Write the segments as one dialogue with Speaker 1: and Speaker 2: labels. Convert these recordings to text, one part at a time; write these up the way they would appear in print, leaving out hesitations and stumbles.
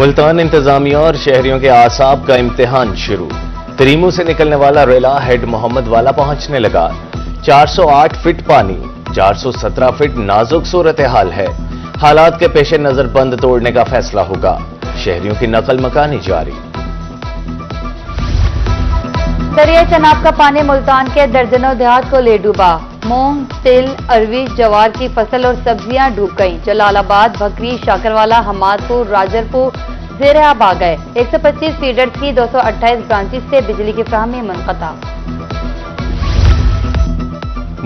Speaker 1: ملتان انتظامیہ اور شہریوں کے اعصاب کا امتحان شروع۔ تریمو سے نکلنے والا ریلا ہیڈ محمد والا پہنچنے لگا۔ 408 فٹ پانی، 417 فٹ نازک صورتحال ہے۔ حالات کے پیش نظر بند توڑنے کا فیصلہ ہوگا۔ شہریوں کی نقل مکانی جاری۔
Speaker 2: دریا چناب کا پانی ملتان کے درجنوں دیہات کو لے ڈوبا۔ مونگ، تل، اروی، جوار کی فصل اور سبزیاں ڈوب گئیں۔ جلال آباد، بھکری، شاکروالا، حمادپور، راجرپور زیر آب آ گئے۔ 125 فیڈرز کی 228 برانچز سے بجلی کی فراہمی منقطع۔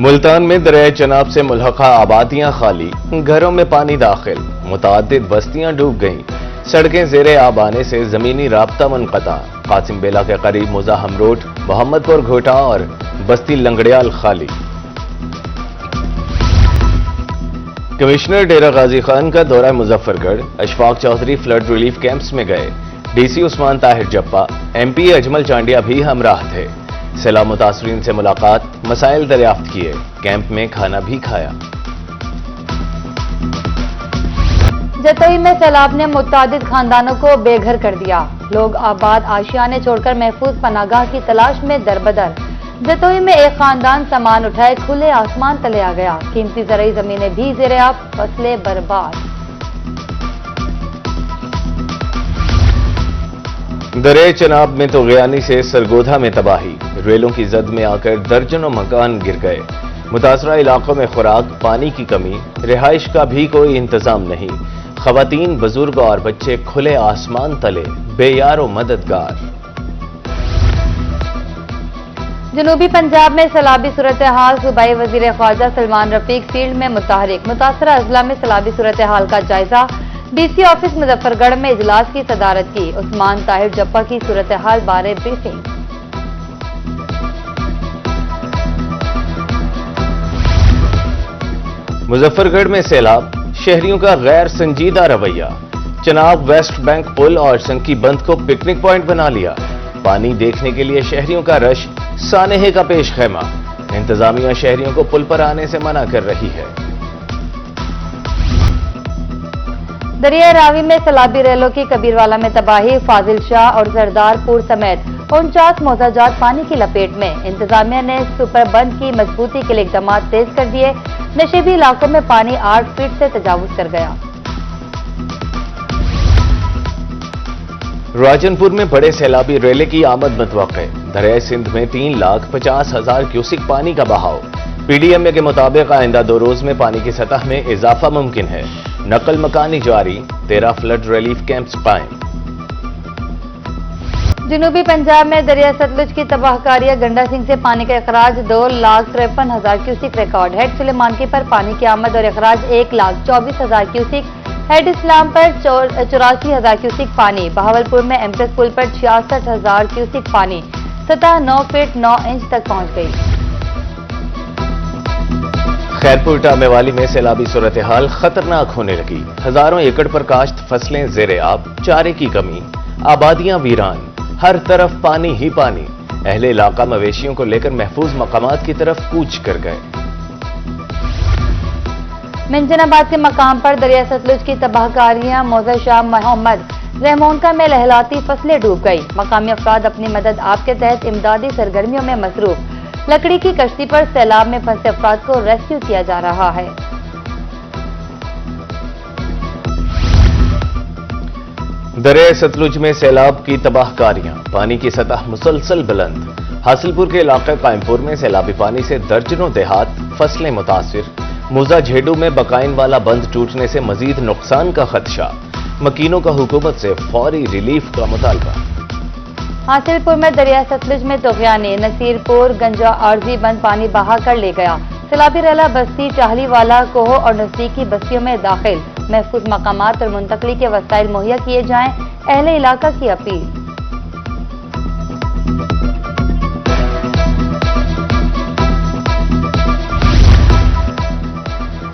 Speaker 1: ملتان میں دریائے چناب سے ملحقہ آبادیاں خالی، گھروں میں پانی داخل، متعدد بستیاں ڈوب گئیں۔ سڑکیں زیر آب آنے سے زمینی رابطہ منقطع۔ قاسم بیلا کے قریب مزاحم روڈ، محمد پور گھوٹا اور بستی لنگڑیال خالی۔ کمشنر ڈیرہ غازی خان کا دورہ Muzaffargarh, Ashfaq Chaudhry flood relief camps میں گئے۔ D C Usman Tahir Jappa, M P Ajmal Chandia بھی ہمراہ تھے۔ سیلاب متاثرین سے ملاقات، مسائل دریافت کیے، کیمپ میں کھانا بھی کھایا۔
Speaker 2: جتوئی میں سیلاب نے متعدد خاندانوں کو بے گھر کر دیا۔ لوگ آباد آشیانے چھوڑ کر محفوظ پناہ گاہ کی تلاش میں دربدر۔ جتوئی میں ایک خاندان سامان اٹھائے کھلے آسمان تلے آ گیا۔ قیمتی زرعی زمینیں بھی زیر آب، فصلیں برباد۔
Speaker 1: دریائے چناب میں تو غیانی سے سرگودھا میں تباہی، ریلوں کی زد میں آ کر درجنوں مکان گر گئے۔ متاثرہ علاقوں میں خوراک، پانی کی کمی، رہائش کا بھی کوئی انتظام نہیں۔ خواتین، بزرگ اور بچے کھلے آسمان تلے بے یار و مددگار۔
Speaker 2: جنوبی پنجاب میں سیلابی صورتحال، صوبائی وزیر خارجہ سلمان رفیق فیلڈ میں متحرک۔ متاثرہ اضلاع میں سیلابی صورتحال کا جائزہ۔ ڈی سی آفس مظفر گڑھ میں اجلاس کی صدارت کی۔ عثمان طاہر جپا کی صورتحال بارے بریفنگ۔
Speaker 1: مظفر گڑھ میں سیلاب، شہریوں کا غیر سنجیدہ رویہ۔ چناب ویسٹ بینک پل اور سنکی بند کو پکنک پوائنٹ بنا لیا۔ پانی دیکھنے کے لیے شہریوں کا رش، سانحے کا پیش خیمہ۔ انتظامیہ شہریوں کو پل پر آنے سے منع کر رہی ہے۔
Speaker 2: دریائے راوی میں سیلابی ریلوں کی کبیروالا میں تباہی، فاضل شاہ اور زردار پور سمیت 49 موزہ جات پانی کی لپیٹ میں۔ انتظامیہ نے سپر بند کی مضبوطی کے لیے اقدامات تیز کر دیے۔ نشیبی علاقوں میں پانی 8 فٹ سے تجاوز کر گیا۔
Speaker 1: راجن پور میں بڑے سیلابی ریلے کی آمد متوقع۔ دریائے سندھ میں 3,50,000 کیوسک پانی کا بہاؤ۔ پی ڈی ایم اے کے مطابق آئندہ 2 روز میں پانی کی سطح میں اضافہ ممکن ہے۔ نقل مکانی جاری، 13 فلڈ ریلیف کیمپس قائم۔
Speaker 2: جنوبی پنجاب میں دریا ستلج کی تباہ کاری، گنڈا سنگھ سے پانی کا اخراج 2,53,000 کیوسک ریکارڈ۔ ہیڈ سلیمانکی پر پانی کی آمد اور اخراج 1,24,000 کیوسک۔ ہیڈ اسلام پر 84,000 کیوسک پانی۔ بہاولپور میں ایمپریس پل پر 66,000 کیوسک پانی۔ سطح 9 فٹ 9 انچ تک پہنچ گئی۔
Speaker 1: خیرپور ٹامے والی میں سیلابی صورتحال خطرناک ہونے لگی۔ ہزاروں ایکڑ پر کاشت فصلیں زیر آب، چارے کی کمی، آبادیاں ویران، ہر طرف پانی ہی پانی۔ اہل علاقہ مویشیوں کو لے کر محفوظ مقامات کی طرف کوچ کر گئے۔
Speaker 2: منجن آباد کے مقام پر دریا ستلج کی تباہ کاریاں، موزہ شاہ محمد رحمونکا میں لہلاتی فصلیں ڈوب گئی۔ مقامی افراد اپنی مدد آپ کے تحت امدادی سرگرمیوں میں مصروف۔ لکڑی کی کشتی پر سیلاب میں پھنسے افراد کو ریسکیو کیا جا رہا ہے۔
Speaker 1: دریائے ستلج میں سیلاب کی تباہ کاریاں، پانی کی سطح مسلسل بلند۔ حاصل پور کے علاقہ قائم پور میں سیلابی پانی سے درجنوں دیہات، فصلیں متاثر۔ موزہ جھیڈو میں بقائن والا بند ٹوٹنے سے مزید نقصان کا خدشہ۔ مکینوں کا حکومت سے فوری ریلیف کا مطالبہ۔
Speaker 2: حاصل پور میں دریا ستلج میں طغیانی، نصیر پور گنجا عارضی بند پانی بہا کر لے گیا۔ سیلابی ریلا بستی ٹاہلی والا، کوہ اور نزدیکی بستیوں میں داخل۔ محفوظ مقامات اور منتقلی کے وسائل مہیا کیے جائیں، اہل علاقہ کی اپیل۔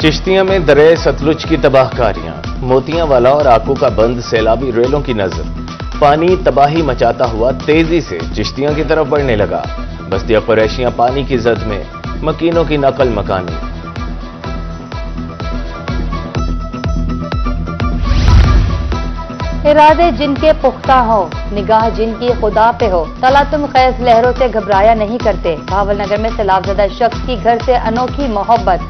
Speaker 1: چشتیاں میں دریائے ستلج کی تباہ کاریاں، موتیاں والا اور آکو کا بند سیلابی ریلوں کی نظر۔ پانی تباہی مچاتا ہوا تیزی سے چشتیاں کی طرف بڑھنے لگا۔ بستیاں قریشیاں پانی کی زد میں، مکینوں کی نقل مکانی۔
Speaker 2: ارادے جن کے پختہ ہو، نگاہ جن کی خدا پہ ہو، تلا تم خیز لہروں سے گھبرایا نہیں کرتے۔ بھاول نگر میں سیلاب زدہ شخص کی گھر سے انوکھی محبت،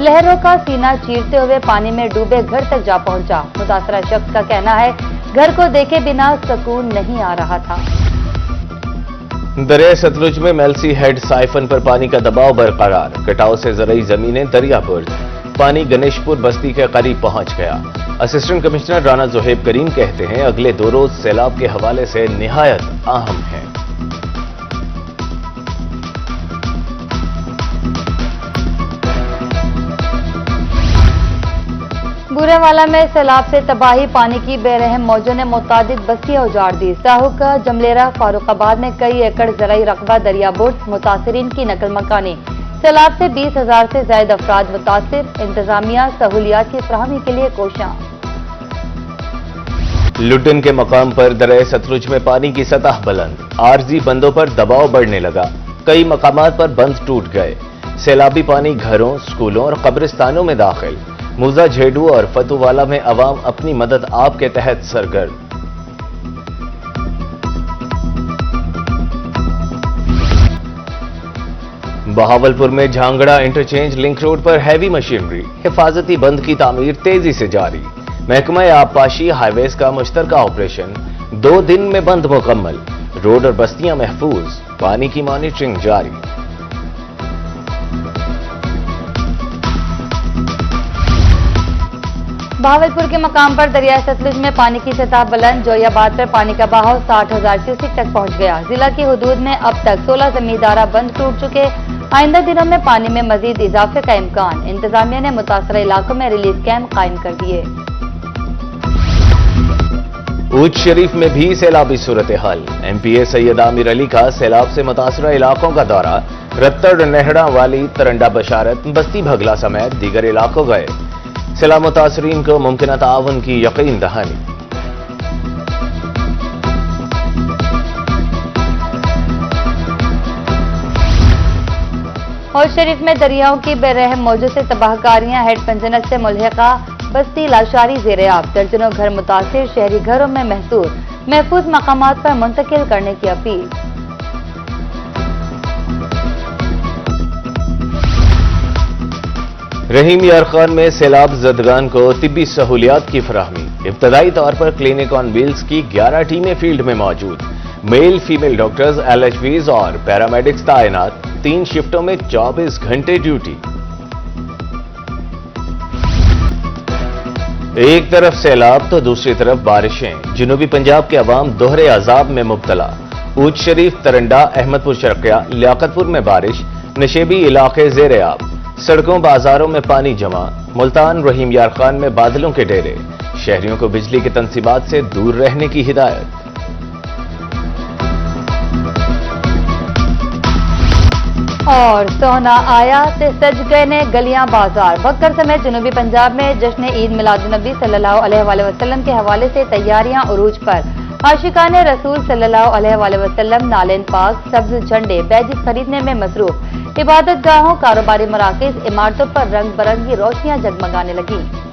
Speaker 2: لہروں کا سینہ چیرتے ہوئے پانی میں ڈوبے گھر تک جا پہنچا۔ متاثرہ شخص کا کہنا ہے گھر کو دیکھے بنا سکون نہیں آ رہا تھا۔
Speaker 1: دریا ستلج میں میلسی ہیڈ سائفن پر پانی کا دباؤ برقرار، کٹاؤ سے زرعی زمینیں دریا برد، پانی گنیش پور بستی کے قریب پہنچ گیا۔ اسسٹنٹ کمشنر رانا زہیب کریم کہتے ہیں اگلے 2 روز سیلاب کے حوالے سے نہایت اہم ہیں۔
Speaker 2: بورے والا میں سیلاب سے تباہی، پانی کی بے رحم موجوں نے متعدد بستیاں اجاڑ دی۔ ساہو کا جملیرہ، فاروق آباد میں کئی ایکڑ زرعی رقبہ دریا برد، متاثرین کی نقل مکانی۔ سیلاب سے 20,000 سے زائد افراد متاثر، انتظامیہ سہولیات کی فراہمی کے لیے کوشاں۔
Speaker 1: لٹن کے مقام پر دریا ستلج میں پانی کی سطح بلند، عارضی بندوں پر دباؤ بڑھنے لگا، کئی مقامات پر بند ٹوٹ گئے۔ سیلابی پانی گھروں، سکولوں اور قبرستانوں میں داخل۔ موزہ، جھیڈو اور فتو والا میں عوام اپنی مدد آپ کے تحت سرگرم۔ بہاولپور میں جھانگڑا انٹرچینج لنک روڈ پر ہیوی مشینری، حفاظتی بند کی تعمیر تیزی سے جاری۔ محکمہ آبپاشی ہائی ویز کا مشترکہ آپریشن 2 دن میں بند مکمل، روڈ اور بستیاں محفوظ، پانی کی مانیٹرنگ جاری۔
Speaker 2: بہاولپور کے مقام پر دریائے ستلج میں پانی کی سطح بلند، جوئی آباد پر پانی کا بہاؤ 60,000 کیوسک تک پہنچ گیا۔ ضلع کی حدود میں اب تک 16 زمیندارہ بند ٹوٹ چکے، آئندہ دنوں میں پانی میں مزید اضافے کا امکان۔ انتظامیہ نے متاثرہ علاقوں میں ریلیف کیمپ قائم کر دیے۔
Speaker 1: اونچ شریف میں بھی سیلابی صورتحال، ایم پی اے سید عامر علی کا سیلاب سے متاثرہ علاقوں کا دورہ، رتڑ، نہڑا والی، ترنڈا بشارت، بستی بھگلا سمیت دیگر علاقوں گئے۔ سیلاب متاثرین کو ممکنہ تعاون کی یقین دہانی۔
Speaker 2: ہوش شریف میں دریاؤں کی بے رحم موجوں سے تباہ کاریاں، ہیڈ پنجنت سے ملحقہ بستی لاشاری زیر آب، درجنوں گھر متاثر، شہری گھروں میں محفوظ مقامات پر منتقل کرنے کی اپیل۔
Speaker 1: رحیم یار خان میں سیلاب زدگان کو طبی سہولیات کی فراہمی، ابتدائی طور پر کلینک آن ویلز کی 11 ٹیمیں فیلڈ میں موجود، میل فیمیل ڈاکٹرز، LHVs اور پیرامیڈکس تعینات، 3 شفٹوں میں 24 گھنٹے ڈیوٹی۔ ایک طرف سیلاب تو دوسری طرف بارشیں، جنوبی پنجاب کے عوام دوہرے عذاب میں مبتلا۔ اونچ شریف، ترنڈا، احمد پور شرقیہ، لیاقت پور میں بارش، نشیبی علاقے زیر آب، سڑکوں بازاروں میں پانی جمع، ملتان، رحیم یار خان میں بادلوں کے ڈیرے، شہریوں کو بجلی کی تنصیبات سے دور رہنے کی ہدایت۔
Speaker 2: اور سونا آیا تے سج گئے نے گلیاں بازار، بھکر سمیت جنوبی پنجاب میں جشن عید میلاد النبی صلی اللہ علیہ وآلہ وسلم کے حوالے سے تیاریاں عروج پر۔ عاشقان رسول صلی اللہ علیہ وآلہ وسلم نالین پاک، سبز جھنڈے، بیجز خریدنے میں مصروف، عبادت گاہوں، کاروباری مراکز، عمارتوں پر رنگ برنگی روشنیاں جگمگانے لگیں۔